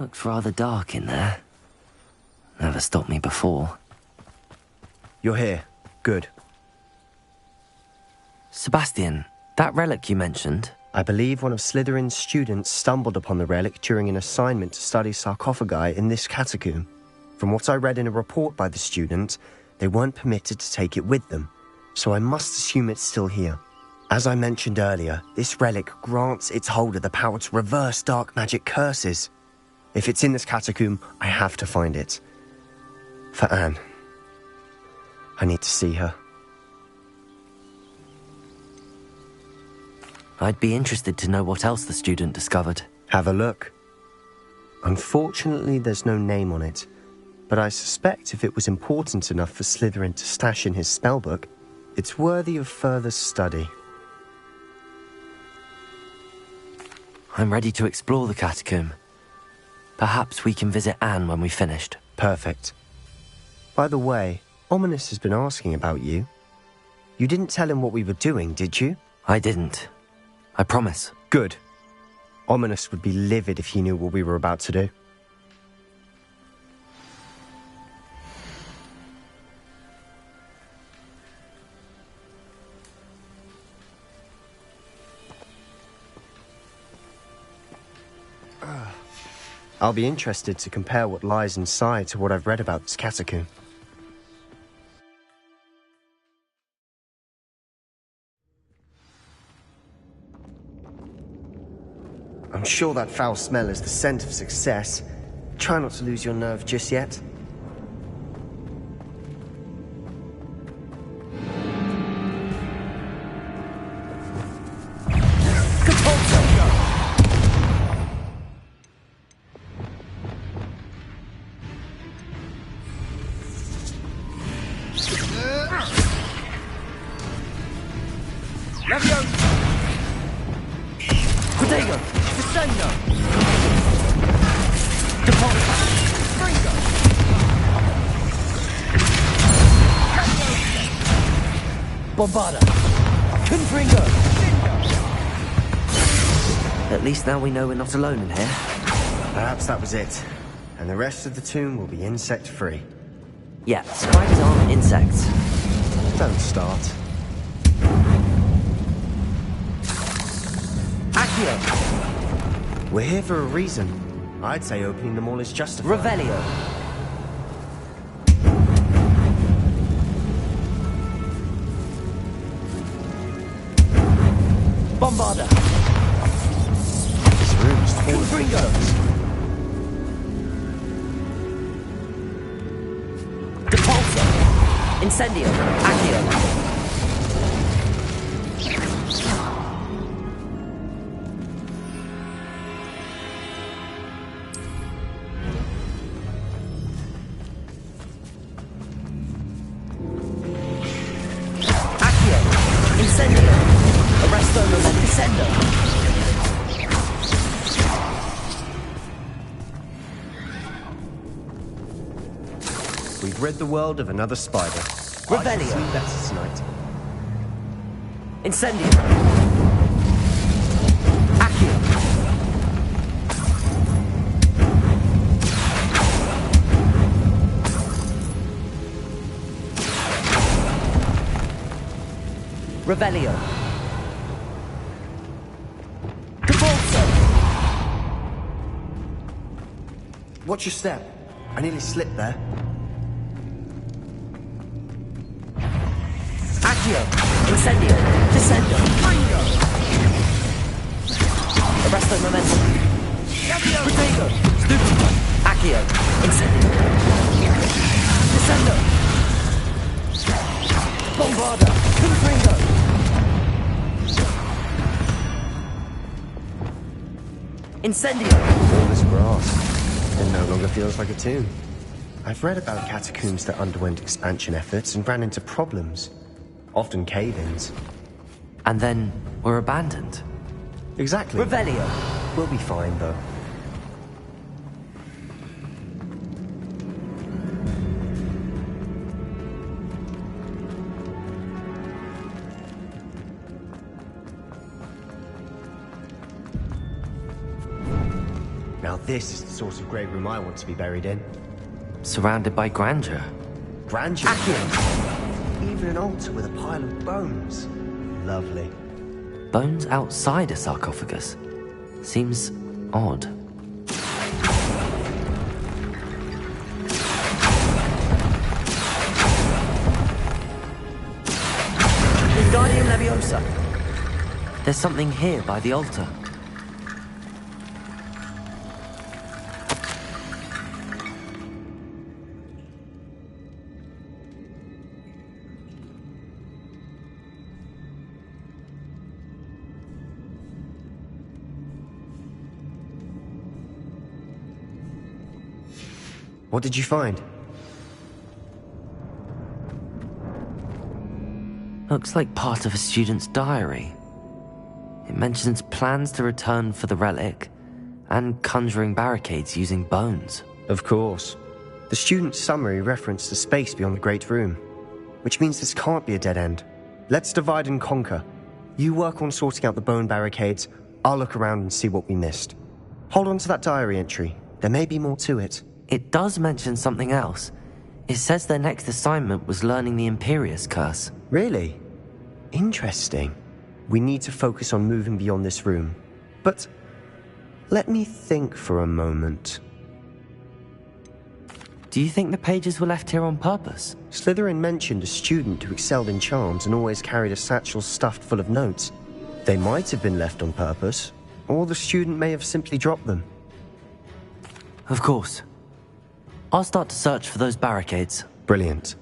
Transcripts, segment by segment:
Looks rather dark in there. Never stopped me before. You're here. Good. Sebastian, that relic you mentioned... I believe one of Slytherin's students stumbled upon the relic during an assignment to study sarcophagi in this catacomb. From what I read in a report by the student, they weren't permitted to take it with them, so I must assume it's still here. As I mentioned earlier, this relic grants its holder the power to reverse dark magic curses. If it's in this catacomb, I have to find it. For Anne. I need to see her. I'd be interested to know what else the student discovered. Have a look. Unfortunately, there's no name on it, but I suspect if it was important enough for Slytherin to stash in his spellbook, it's worthy of further study. I'm ready to explore the catacomb. Perhaps we can visit Anne when we've finished. Perfect. By the way, Ominous has been asking about you. You didn't tell him what we were doing, did you? I didn't. I promise. Good. Ominous would be livid if he knew what we were about to do. I'll be interested to compare what lies inside to what I've read about this catacomb. I'm sure that foul smell is the scent of success. Try not to lose your nerve just yet. At least now we know we're not alone in here. Perhaps that was it. And the rest of the tomb will be insect-free. Yeah, spiders aren't insects. Don't start. Accio! We're here for a reason. I'd say opening them all is justified. Revelio! Bombarda! This room is full of Confringo! Depulso! Incendio! Accio! We've rid the world of another spider. Revelio. Sleep better tonight. Incendio. Accio. Revelio. Watch your step. I nearly slipped there. Accio! Incendio! Descendo! Fringo! Arresto momentum! Protego! Stupido! Accio! Incendio! Descendo! Bombarda! Confringo! Incendio! All this grass. It no longer feels like a tomb. I've read about catacombs that underwent expansion efforts and ran into problems. Often cave-ins. And then were abandoned. Exactly. Revelio. We'll be fine, though. Now this is the sort of grave room I want to be buried in. Surrounded by grandeur. Grandeur? Accio! Even an altar with a pile of bones. Lovely. Bones outside a sarcophagus. Seems odd. Wingardium Leviosa. There's something here by the altar. What did you find? Looks like part of a student's diary. It mentions plans to return for the relic and conjuring barricades using bones. Of course. The student's summary referenced the space beyond the Great Room, which means this can't be a dead end. Let's divide and conquer. You work on sorting out the bone barricades, I'll look around and see what we missed. Hold on to that diary entry. There may be more to it. It does mention something else. It says their next assignment was learning the Imperius Curse. Really? Interesting. We need to focus on moving beyond this room. But let me think for a moment. Do you think the pages were left here on purpose? Slytherin mentioned a student who excelled in charms and always carried a satchel stuffed full of notes. They might have been left on purpose, or the student may have simply dropped them. Of course. I'll start to search for those barricades. Brilliant.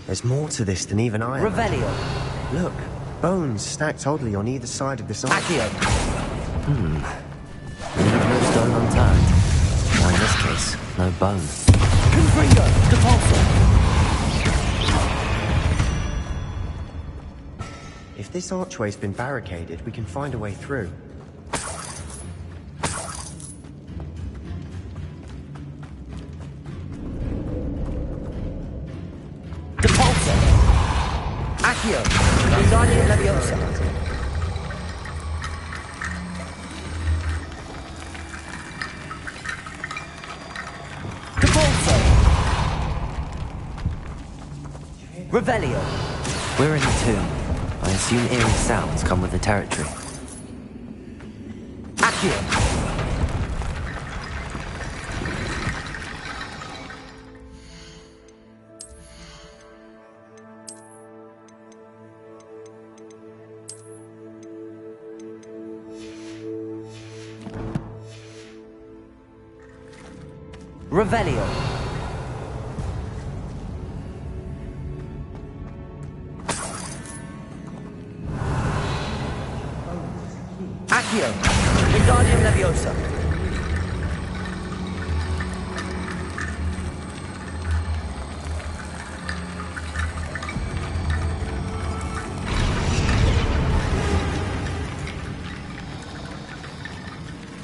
There's more to this than even I... Revelio. Look, bones stacked oddly on either side of this arch. Accio. Leave no stone unturned. Or in this case, no bone. Confringo. Depulso. If this archway's been barricaded, we can find a way through. Depulso. Accio. Wingardium Leviosa. Depulso. Revelio. We're in the tomb. I assume eerie sounds come with the territory. Accio. Revelio. Accio. Wingardium Leviosa.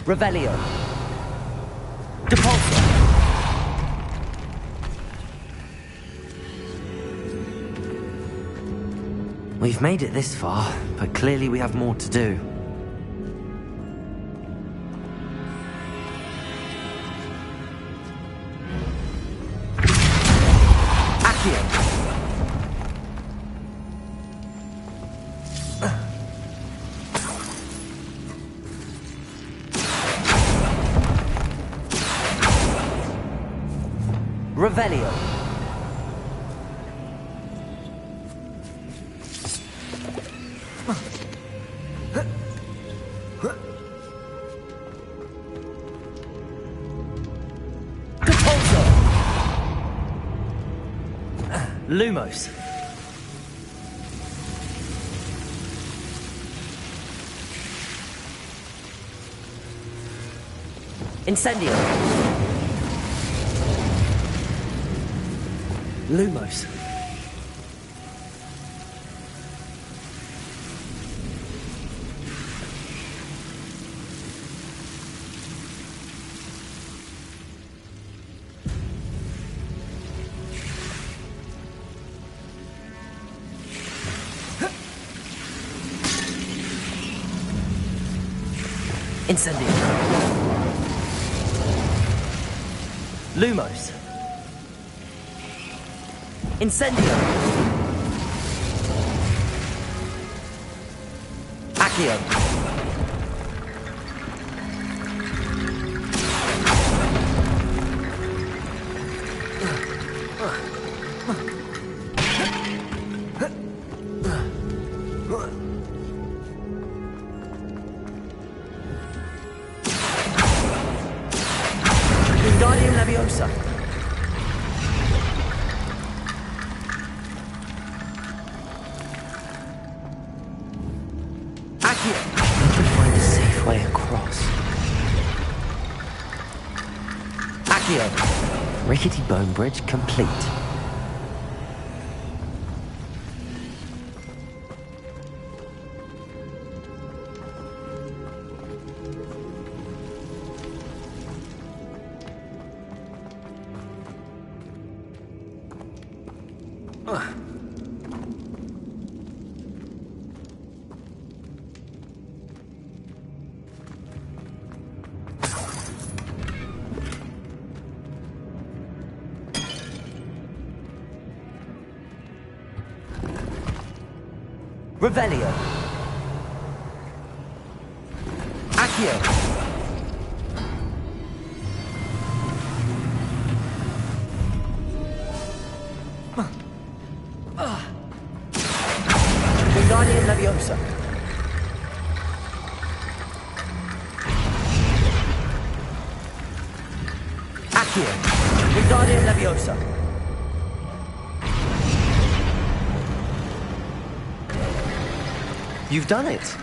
Revelio. Depulso. We've made it this far, but clearly we have more to do. Accio. Revelio. Depulso. Lumos. Incendio. Lumos. Incendio. Lumos. Incendio. Accio. Wingardium Leviosa. Accio. Need to find a safe way across. Accio. Rickety bone bridge complete. Revelio. Accio. Wingardium Leviosa. Accio. Wingardium Leviosa. You've done it!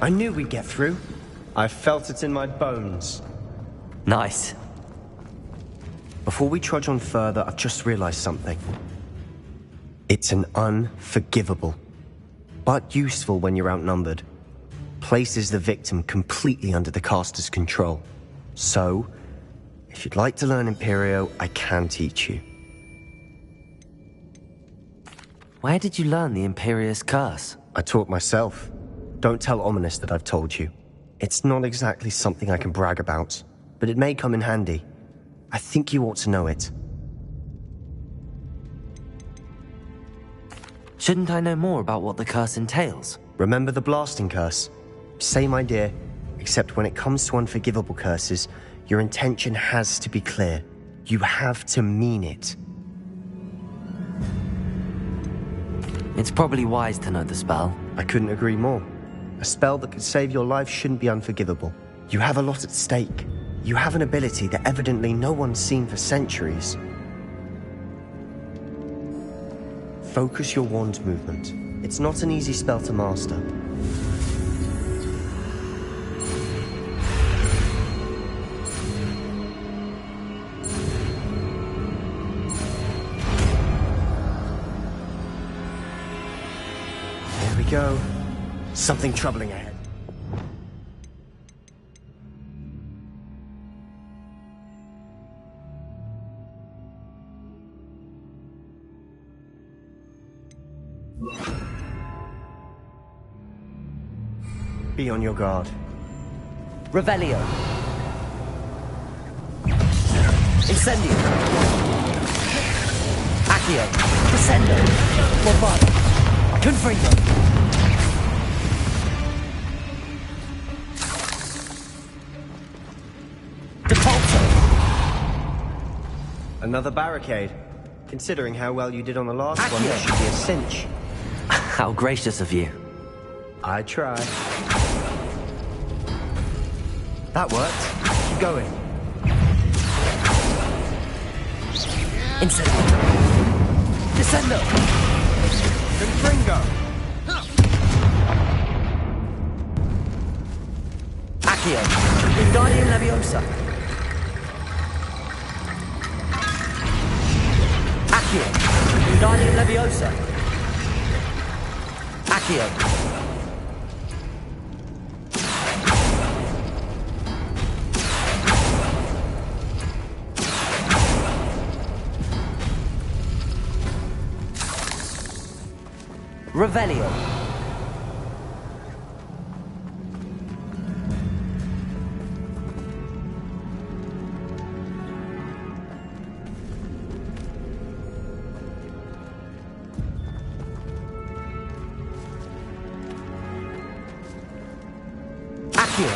I knew we'd get through. I felt it in my bones. Nice. Before we trudge on further, I've just realized something. It's an unforgivable, but useful when you're outnumbered. Places the victim completely under the caster's control. So, if you'd like to learn Imperio, I can teach you. Where did you learn the Imperious Curse? I taught myself. Don't tell Ominous that I've told you. It's not exactly something I can brag about, but it may come in handy. I think you ought to know it. Shouldn't I know more about what the curse entails? Remember the blasting curse? Same idea, except when it comes to unforgivable curses, your intention has to be clear. You have to mean it. It's probably wise to know the spell. I couldn't agree more. A spell that could save your life shouldn't be unforgivable. You have a lot at stake. You have an ability that evidently no one's seen for centuries. Focus your wand's movement. It's not an easy spell to master. There we go. Something troubling ahead. Be on your guard. Revelio. Incendio. Accio. Descendo. Bombard. Confringo. Depulso. Another barricade. Considering how well you did on the last one, Accio. that should be a cinch. How gracious of you. I try. That worked. Keep going. Incendio. Descendo. Confringo. Accio. Wingardium Leviosa. Accio. Wingardium Leviosa. Accio. Revelio. Accio.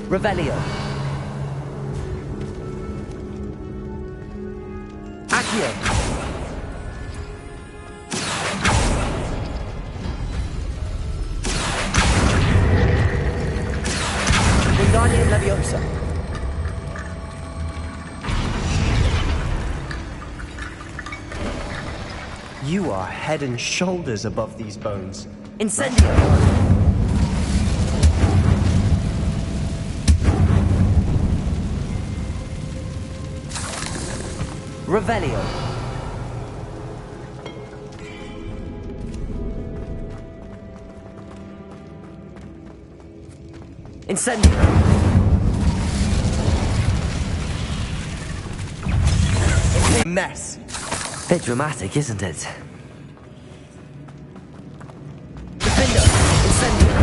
Revelio. Accio. Wingardium Leviosa. You are head and shoulders above these bones. Incendio. Revelio. Incendio. Mess. Bit dramatic, isn't it? Defender. Incendio.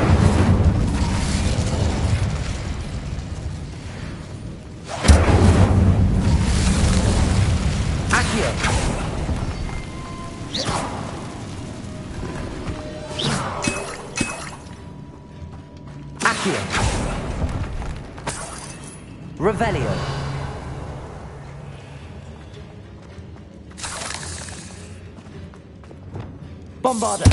Accio. Accio. Revelio. Bombarda.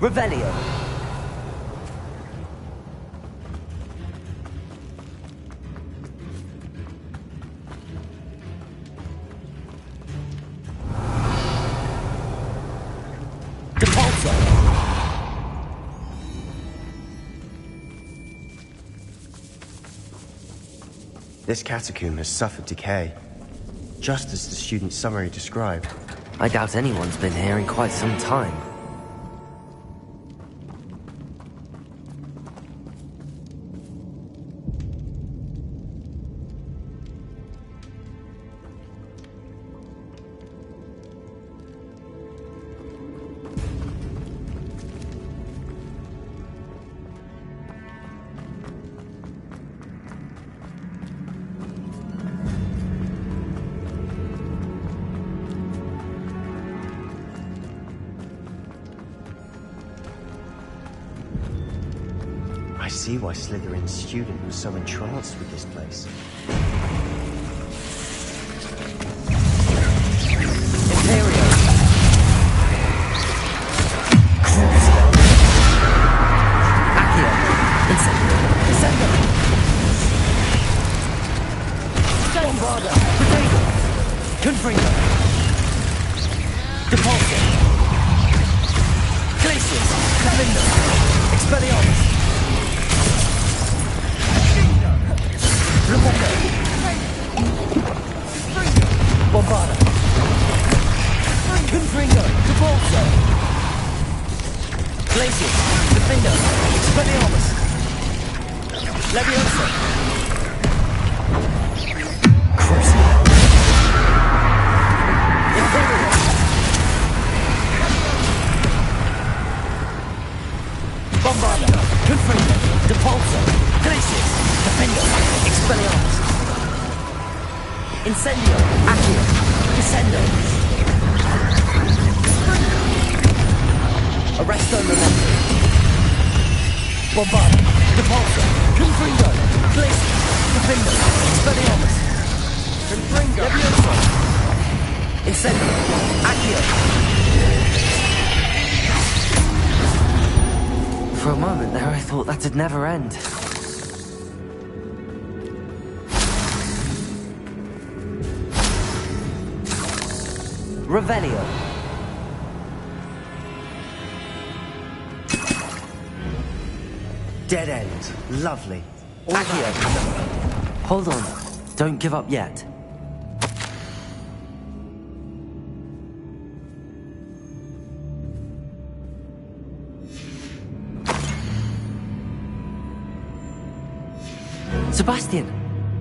Revelio. Depulso. This catacomb has suffered decay, just as the student's summary described. I doubt anyone's been here in quite some time. I see why Slytherin's student was so entranced with this place. Imperio. Accio. Incendio. Incendio. Bombarda. Potato. Confringo. Depulso. Glacius. Lavindo. Expelliarmus. Revelio. Bombarda. Confringo. Depulso. Glacius. Defender. Expelliarmus. Leviosa. Crucible. Imperial. Bombarda. Confringo. Depulso. Glacius. Defender. Expelliarmus. Incendio. Accio. Descendo. Arresto Memento. Bombarda. Depulso. Confringo. Glacius. Defender. Expelliarmus. Confringo. Leviosa. Incendio. Accio. For a moment there, I thought that'd never end. Revelio. Dead end. Lovely. Accio. Hold on. Don't give up yet. Sebastian!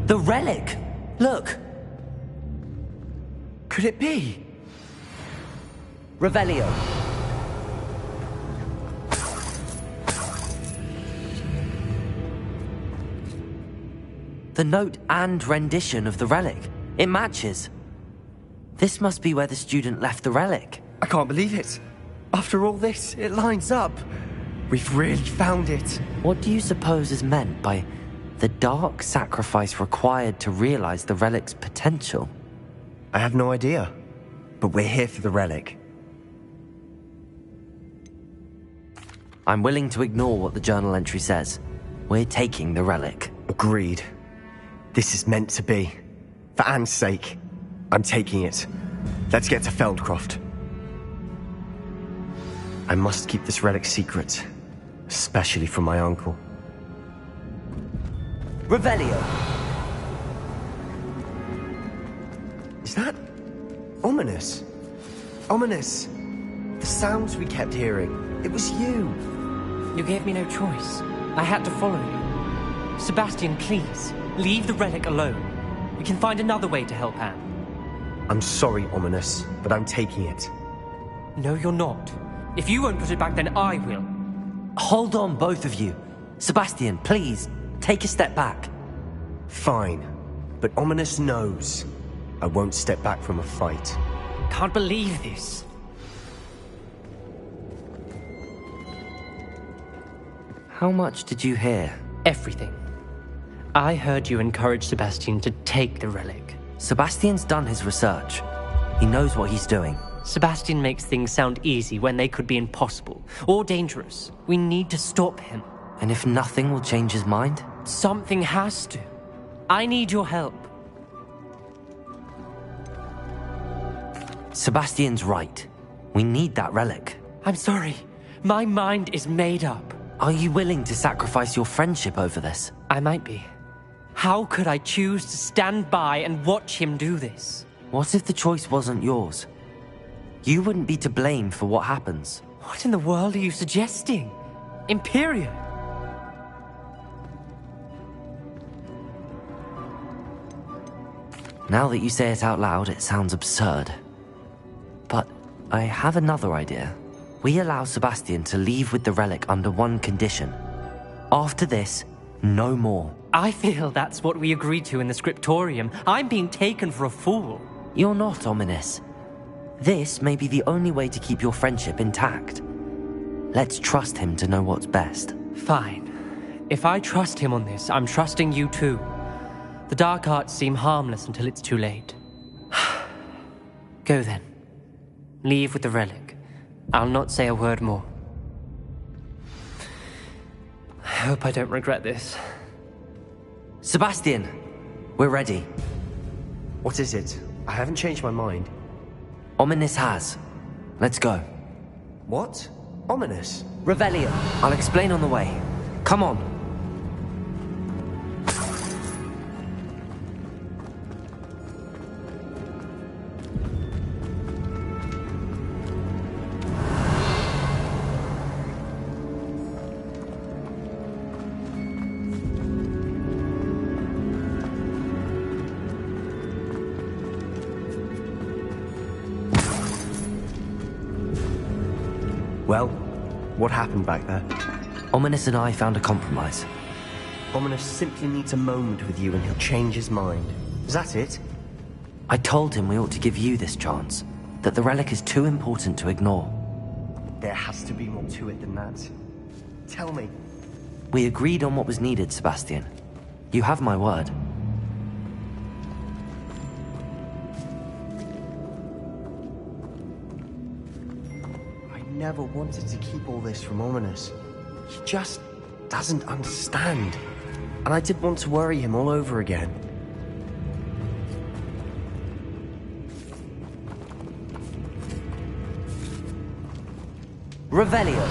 The relic! Look! Could it be? Revelio. The note and rendition of the relic. It matches. This must be where the student left the relic. I can't believe it. After all this, it lines up. We've really found it. What do you suppose is meant by the dark sacrifice required to realize the relic's potential? I have no idea. But we're here for the relic. I'm willing to ignore what the journal entry says. We're taking the relic. Agreed. This is meant to be. For Anne's sake, I'm taking it. Let's get to Feldcroft. I must keep this relic secret, especially from my uncle. Revelio. Is that ominous? Ominous. The sounds we kept hearing. It was you. You gave me no choice. I had to follow you. Sebastian, please, leave the relic alone. We can find another way to help Anne. I'm sorry, Ominous, but I'm taking it. No, you're not. If you won't put it back, then I will. Hold on, both of you. Sebastian, please, take a step back. Fine, but Ominous knows I won't step back from a fight. Can't believe this. How much did you hear? Everything. I heard you encourage Sebastian to take the relic. Sebastian's done his research. He knows what he's doing. Sebastian makes things sound easy when they could be impossible or dangerous. We need to stop him. And if nothing will change his mind? Something has to. I need your help. Sebastian's right. We need that relic. I'm sorry. My mind is made up. Are you willing to sacrifice your friendship over this? I might be. How could I choose to stand by and watch him do this? What if the choice wasn't yours? You wouldn't be to blame for what happens. What in the world are you suggesting? Imperium? Now that you say it out loud, it sounds absurd. But I have another idea. We allow Sebastian to leave with the relic under one condition. After this, no more. I feel that's what we agreed to in the scriptorium. I'm being taken for a fool. You're not, Ominous. This may be the only way to keep your friendship intact. Let's trust him to know what's best. Fine. If I trust him on this, I'm trusting you too. The dark arts seem harmless until it's too late. Go then. Leave with the relic. I'll not say a word more. I hope I don't regret this. Sebastian, we're ready. What is it? I haven't changed my mind. Ominous has. Let's go. What? Ominous? Revelio. I'll explain on the way. Come on. Well, what happened back there? Ominous and I found a compromise. Ominous simply needs a moment with you and he'll change his mind. Is that it? I told him we ought to give you this chance, that the relic is too important to ignore. There has to be more to it than that. Tell me. We agreed on what was needed, Sebastian. You have my word. I never wanted to keep all this from Ominous. He just doesn't understand. And I didn't want to worry him all over again. Revelio.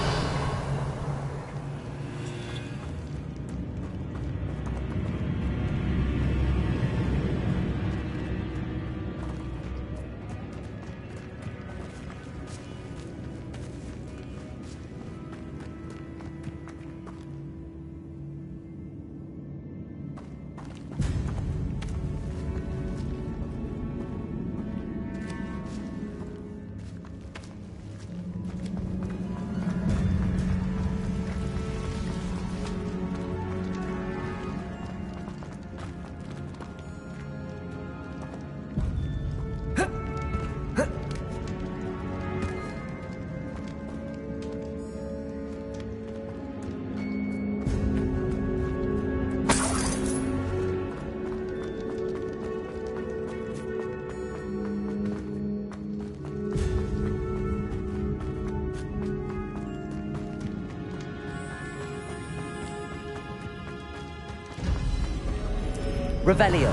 Revelio.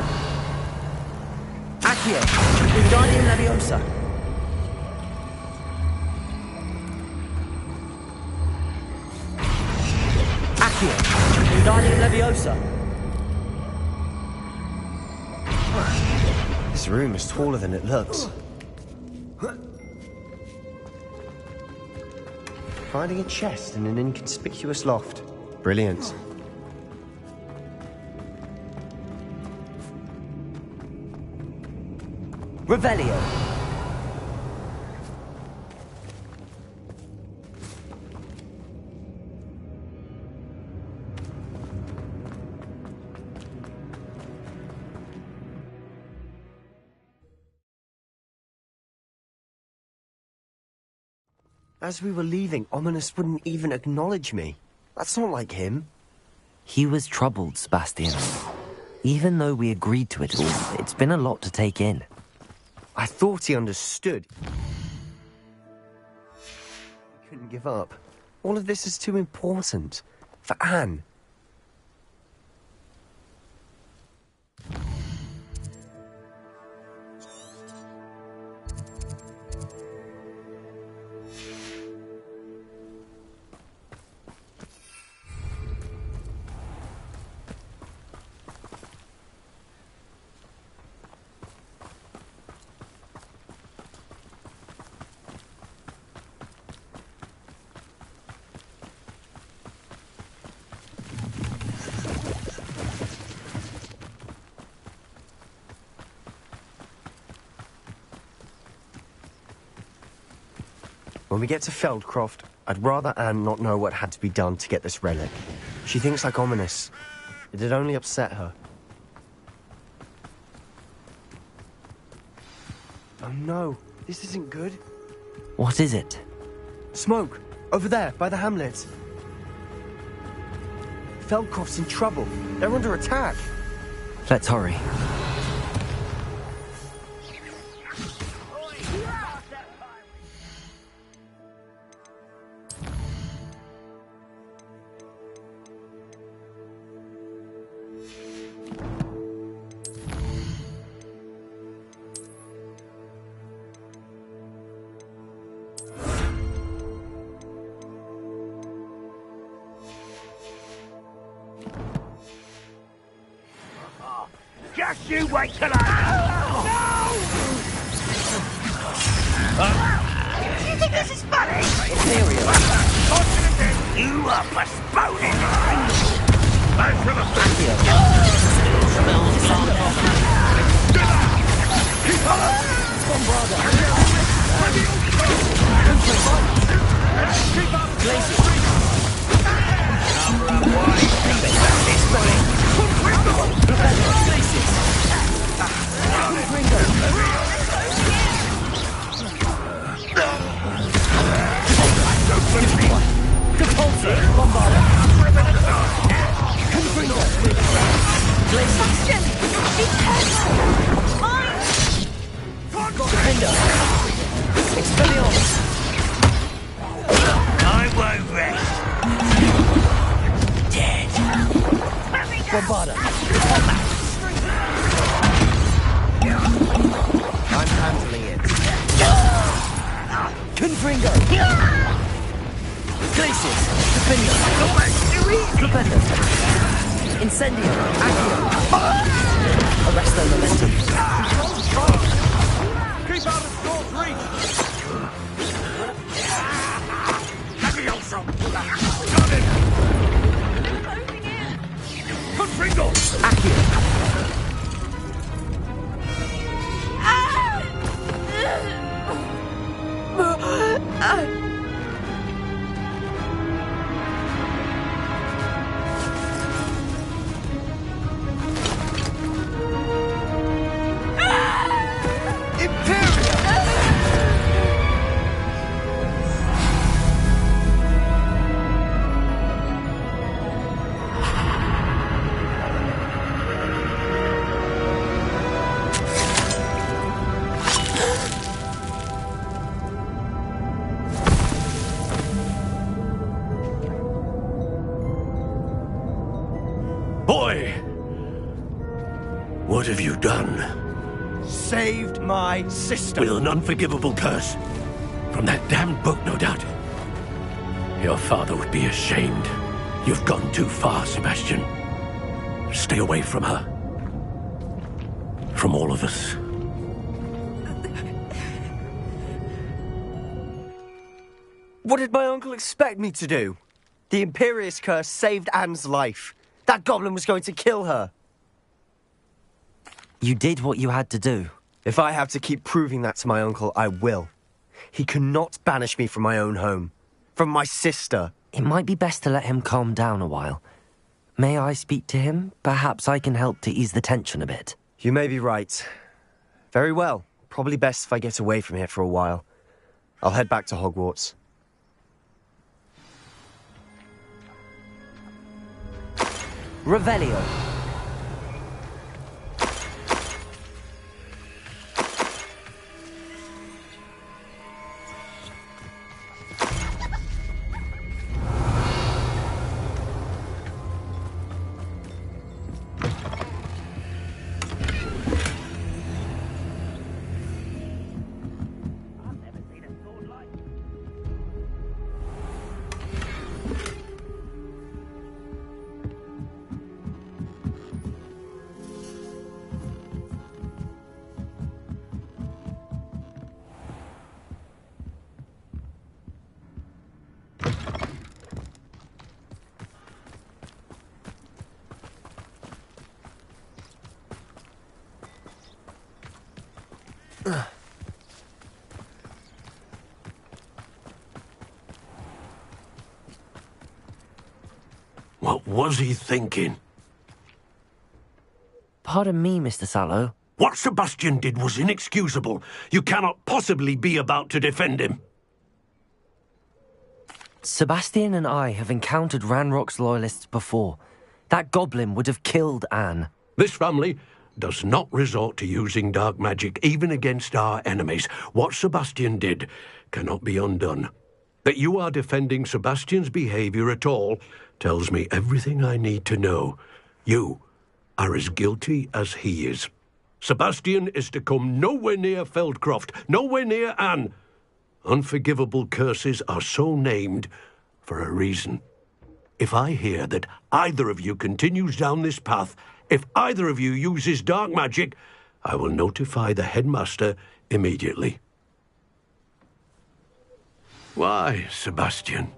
Accio. Wingardium Leviosa. Accio. Wingardium Leviosa. This room is taller than it looks. Finding a chest in an inconspicuous loft. Brilliant. Revelio. As we were leaving, Ominous wouldn't even acknowledge me. That's not like him. He was troubled, Sebastian. Even though we agreed to it all, it's been a lot to take in. I thought he understood. He couldn't give up. All of this is too important. For Anne. When we get to Feldcroft, I'd rather Anne not know what had to be done to get this relic. She thinks like Ominous. It'd only upset her. Oh no, this isn't good. What is it? Smoke! Over there, by the hamlet. Feldcroft's in trouble. They're under attack. Let's hurry. Just you wait till I... No! You think this is funny? Imperial. You are postponing mine! As for the Accio. Keep on! Bombarda. Keep up! Glacier. Depulso, Bombarda. Confringo. Sebastian! Be careful! Mine! Defender. Expelliarmus. I won't rest. Dead. Bombarda. I'm handling it. Confringo. Glaciers. Defender. Defender. Incendio. Accio. Arrest their momentum. Keep out of Storm's reach! Leviosa! Got it! Confringo! Accio. What have you done? Saved my sister. With an unforgivable curse. From that damned book, no doubt. Your father would be ashamed. You've gone too far, Sebastian. Stay away from her. From all of us. What did my uncle expect me to do? The Imperious curse saved Anne's life. That goblin was going to kill her. You did what you had to do. If I have to keep proving that to my uncle, I will. He cannot banish me from my own home. From my sister. It might be best to let him calm down a while. May I speak to him? Perhaps I can help to ease the tension a bit. You may be right. Very well. Probably best if I get away from here for a while. I'll head back to Hogwarts. Revelio. What was he thinking? Pardon me, Mr. Sallow. What Sebastian did was inexcusable. You cannot possibly be about to defend him. Sebastian and I have encountered Ranrock's loyalists before. That goblin would have killed Anne. This family does not resort to using dark magic, even against our enemies. What Sebastian did cannot be undone. That you are defending Sebastian's behavior at all tells me everything I need to know. You are as guilty as he is. Sebastian is to come nowhere near Feldcroft, nowhere near Anne. Unforgivable curses are so named for a reason. If I hear that either of you continues down this path, if either of you uses dark magic, I will notify the headmaster immediately. Why, Sebastian?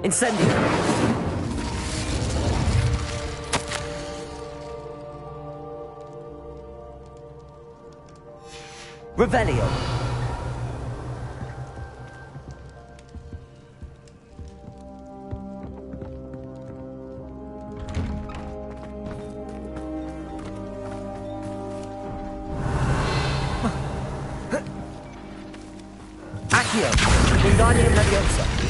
Incendio! Revelio! Accio! Wingardium Leviosa!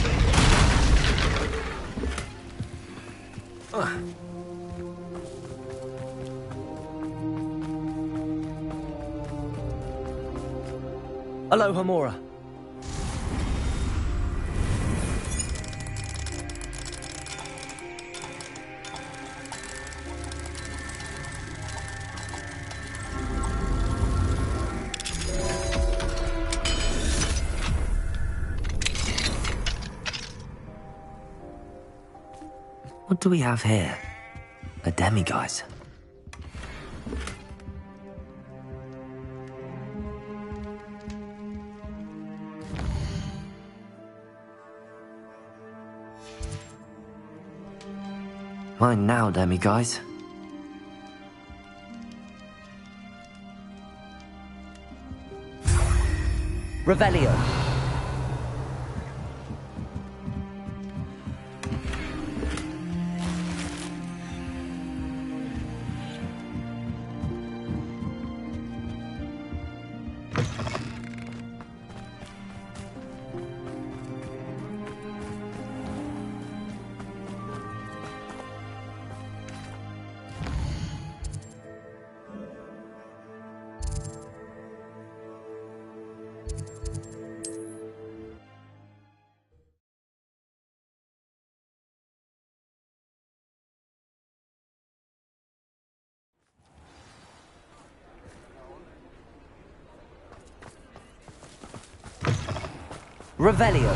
Aloha Mora. What do we have here? A demiguise. Mine now, demiguise. Revelio. Revelio.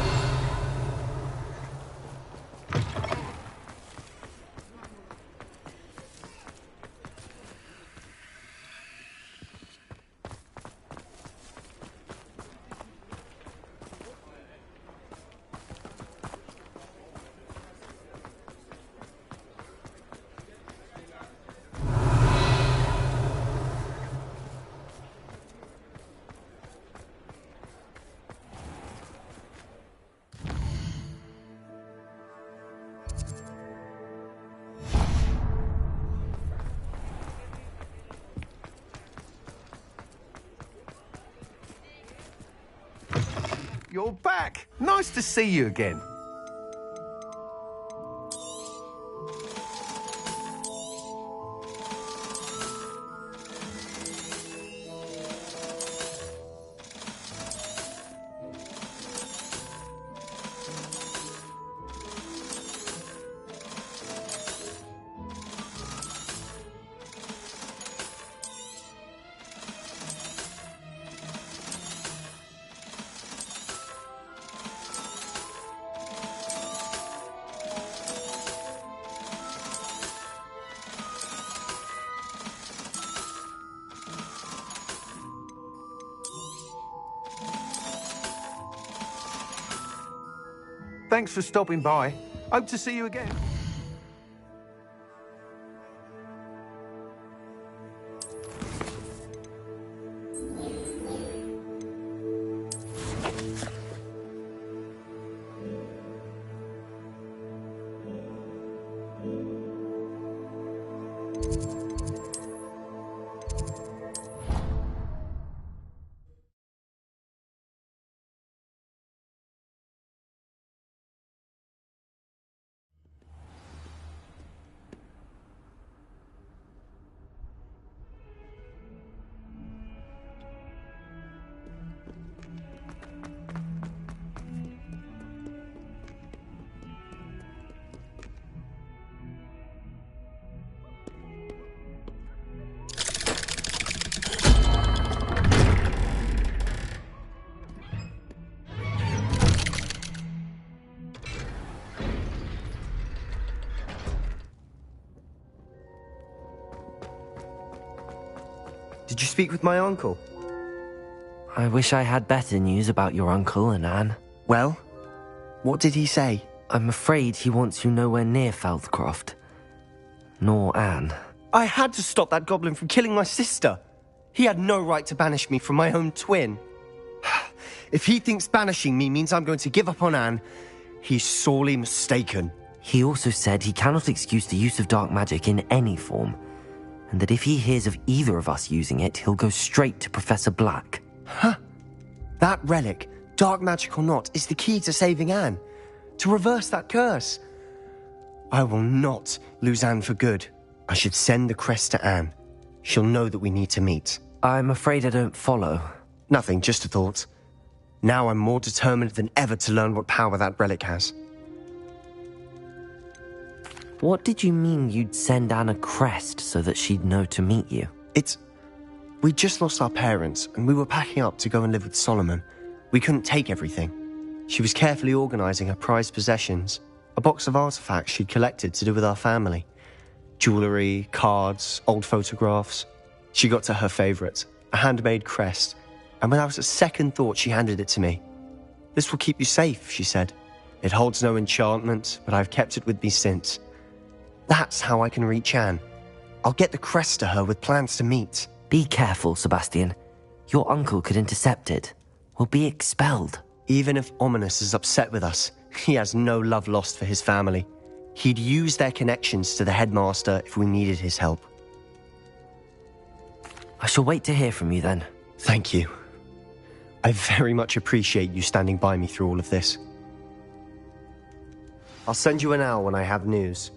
You're back. Nice to see you again. Thanks for stopping by. Hope to see you again. Did you speak with my uncle? I wish I had better news about your uncle and Anne. Well, what did he say? I'm afraid he wants you nowhere near Feldcroft. Nor Anne. I had to stop that goblin from killing my sister. He had no right to banish me from my own twin. If he thinks banishing me means I'm going to give up on Anne, he's sorely mistaken. He also said he cannot excuse the use of dark magic in any form, and that if he hears of either of us using it, he'll go straight to Professor Black. Huh. That relic, dark magic or not, is the key to saving Anne. To reverse that curse. I will not lose Anne for good. I should send the crest to Anne. She'll know that we need to meet. I'm afraid I don't follow. Nothing, just a thought. Now I'm more determined than ever to learn what power that relic has. What did you mean you'd send Anne a crest so that she'd know to meet you? We just lost our parents, and we were packing up to go and live with Solomon. We couldn't take everything. She was carefully organising her prized possessions, a box of artifacts she'd collected to do with our family. Jewellery, cards, old photographs. She got to her favourite, a handmade crest, and without a second thought she handed it to me. "This will keep you safe," she said. "It holds no enchantment, but I've kept it with me since. That's how I can reach Anne. I'll get the crest to her with plans to meet." Be careful, Sebastian. Your uncle could intercept it. We'll be expelled. Even if Ominous is upset with us, he has no love lost for his family. He'd use their connections to the headmaster if we needed his help. I shall wait to hear from you then. Thank you. I very much appreciate you standing by me through all of this. I'll send you an owl when I have news.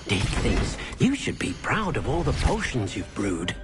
Dig thinks you should be proud of all the potions you've brewed.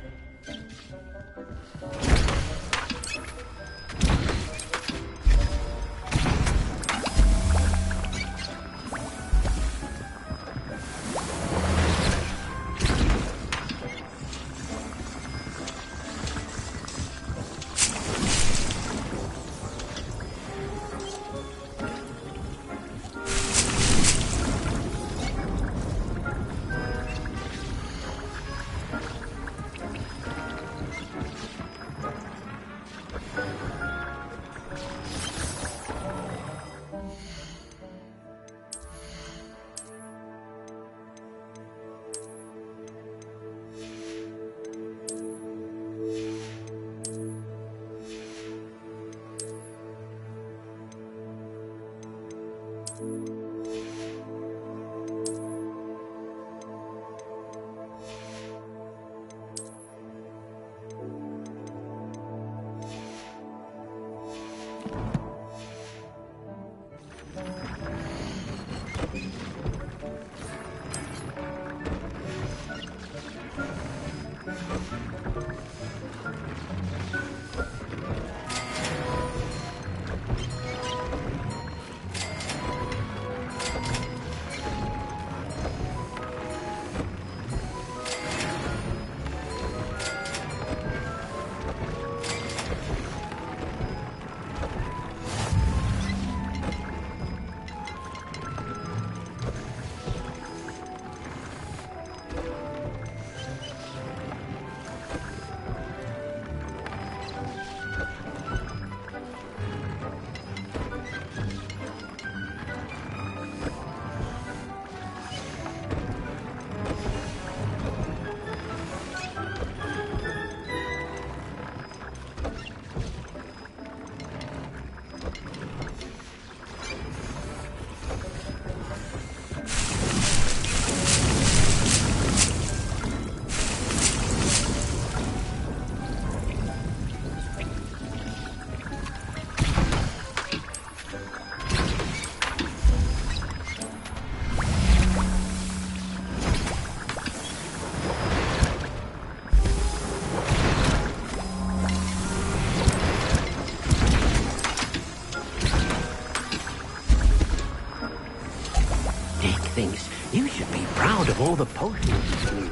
Thinks you should be proud of all the potions you've made.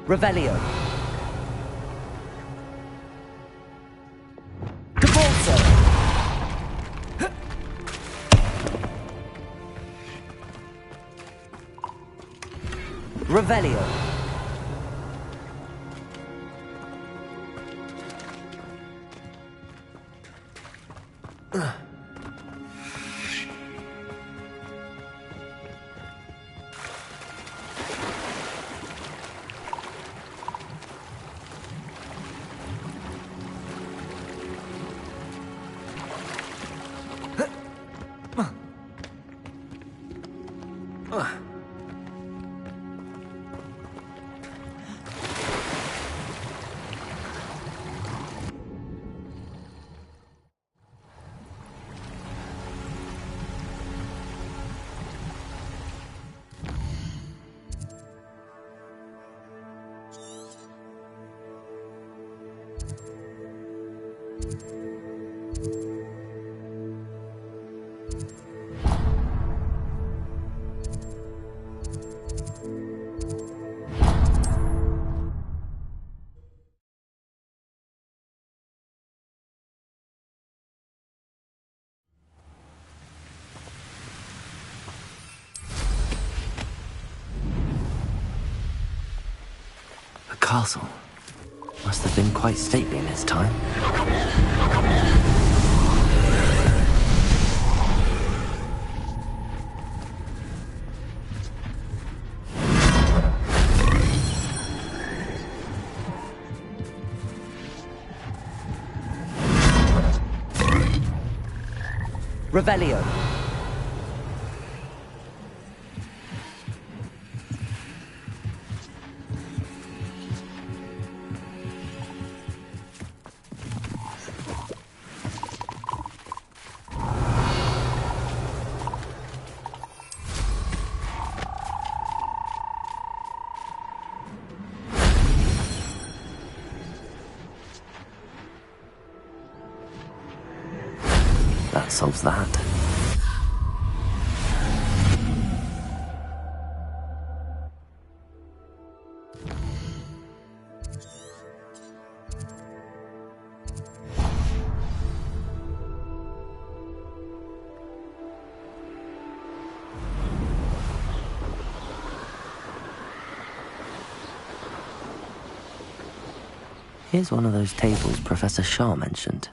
Revelio. Cabalso. Revelio. Castle must have been quite stately in its time. Revelio. that solves that. Here's one of those tables Professor Shah mentioned.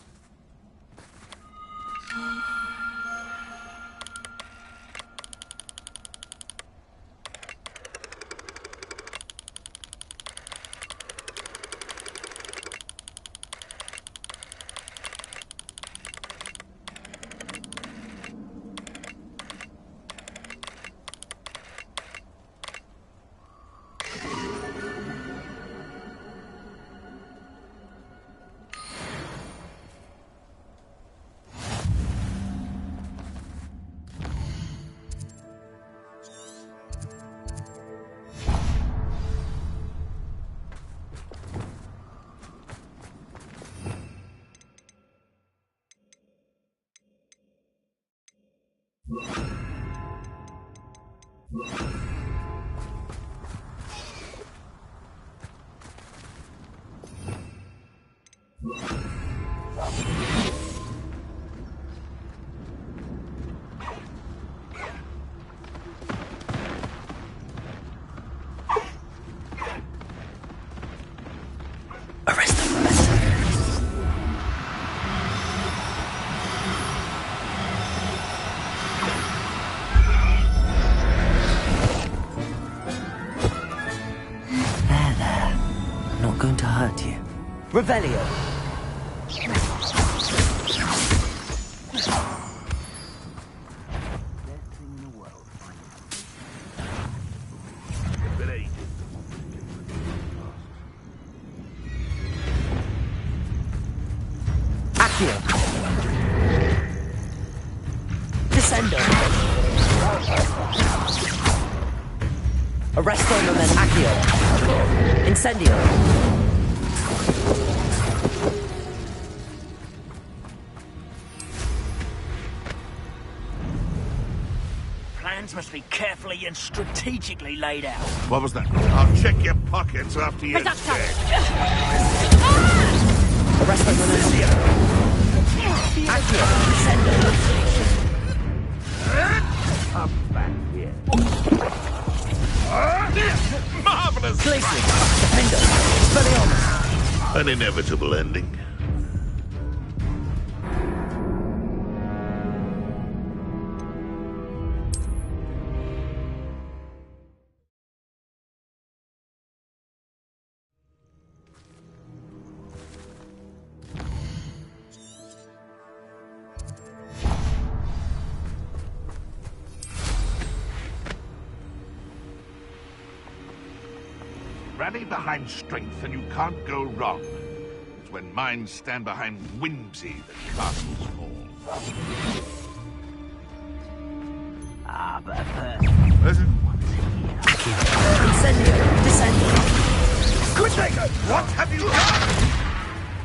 Arrest them, Professor. There. I'm not going to hurt you. Revelio. Accio. Descendo. Arresto momentum. Accio. Incendio. Plans must be carefully and strategically laid out. What was that? I'll check your pockets after you check. Arresto momentum. Accio. Descendo. Come back here. Marvelous! Glacius. Defendo. Expelliarmus. An inevitable ending. Rally behind strength and you can't go wrong. It's when minds stand behind whimsy that castles fall. Ah, but Listen. Incendio. Descendo. Good maker! What have you done?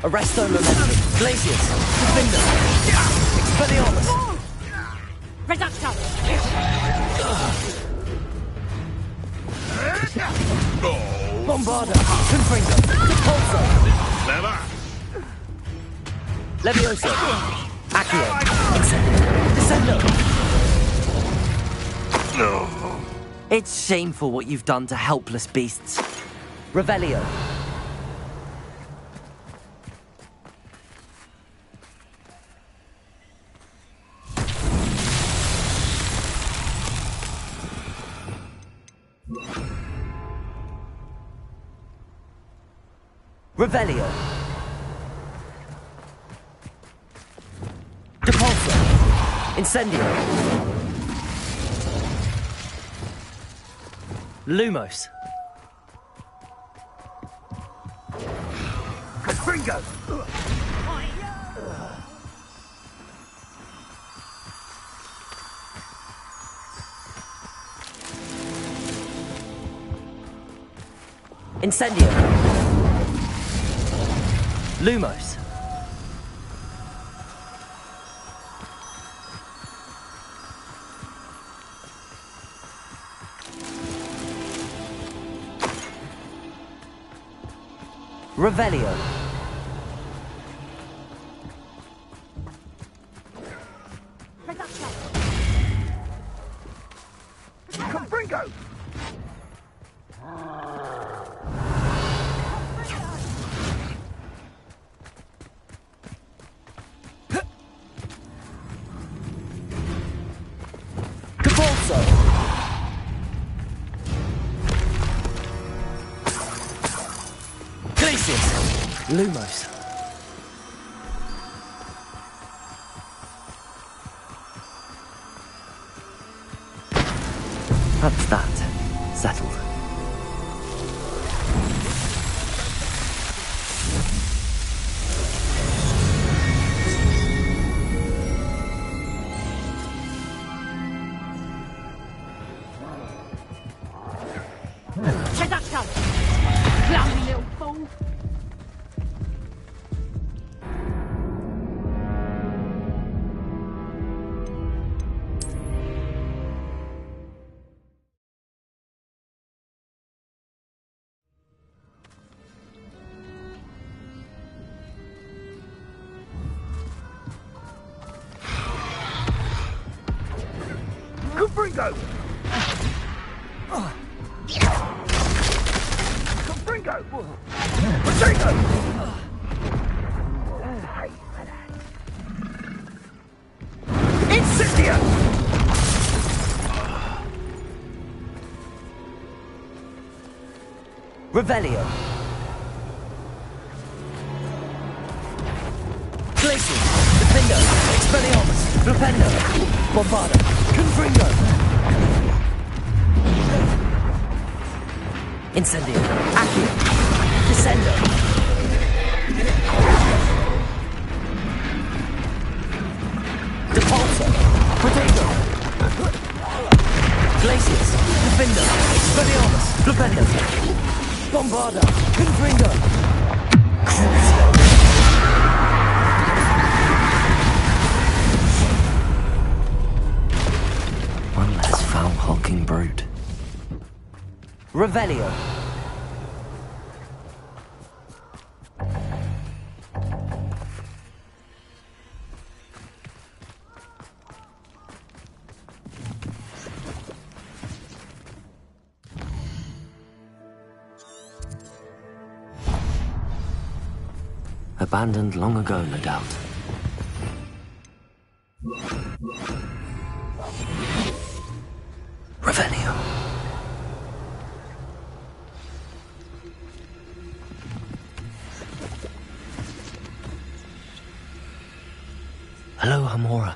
Arresto momentum. Glacius. Defendo. Expelliarmus. No. Bombarda. Confringo. Repulso. Never. Levioso. Accio. Incendio. Descendo. No. It's shameful what you've done to helpless beasts. Revelio. Revelio. Depulso. Incendio. Lumos. Confringo! Incendio. Lumos. Revelio. Confringo! Cabalso. Glacius. Lumos. That's that. Settled. Check that gun! Bloody little fool! Confringo! Confringo! Potato! Incendio! Revelio. Glacius. Defendo. Expelliarmus. Flipendo. Bombarda. Confringo. Incendio. Accio. Descendo. Depulso. Protego. Glacius. Defendo. Expelliarmus. Flipendo. Bombarda. Confringo. Crucio. One less foul-hulking brute. Revelio. Abandoned long ago, no doubt. Revelio. Hello, Hamora.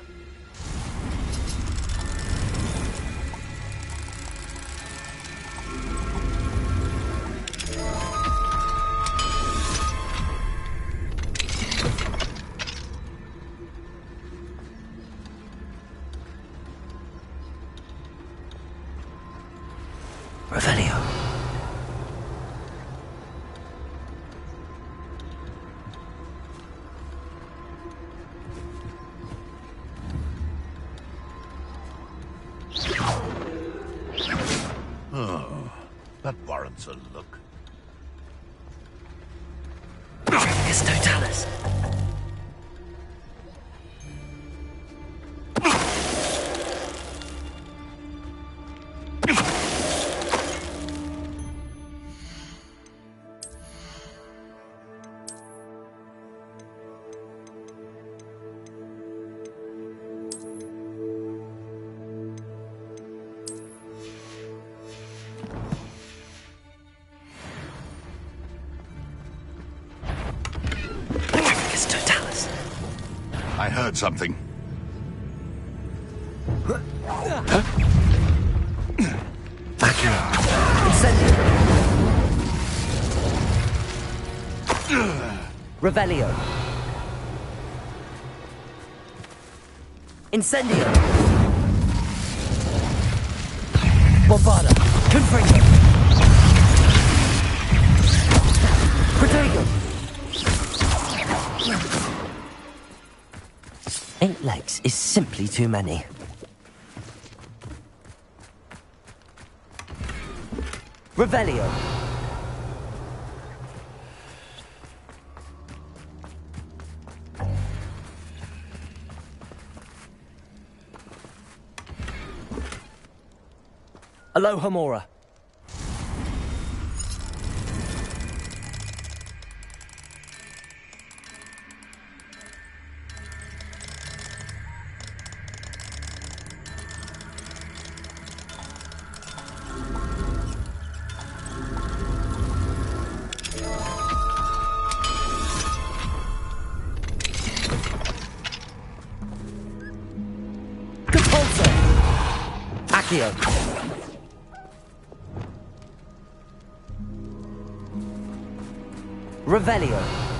Revelio. Oh, that warrants a look. Dracus Totalis. I heard something. Revelio. Incendio. Bombarda. Confringo. Protego. 8 legs is simply too many. Revelio. Aloha Mora. Accio. Revelio.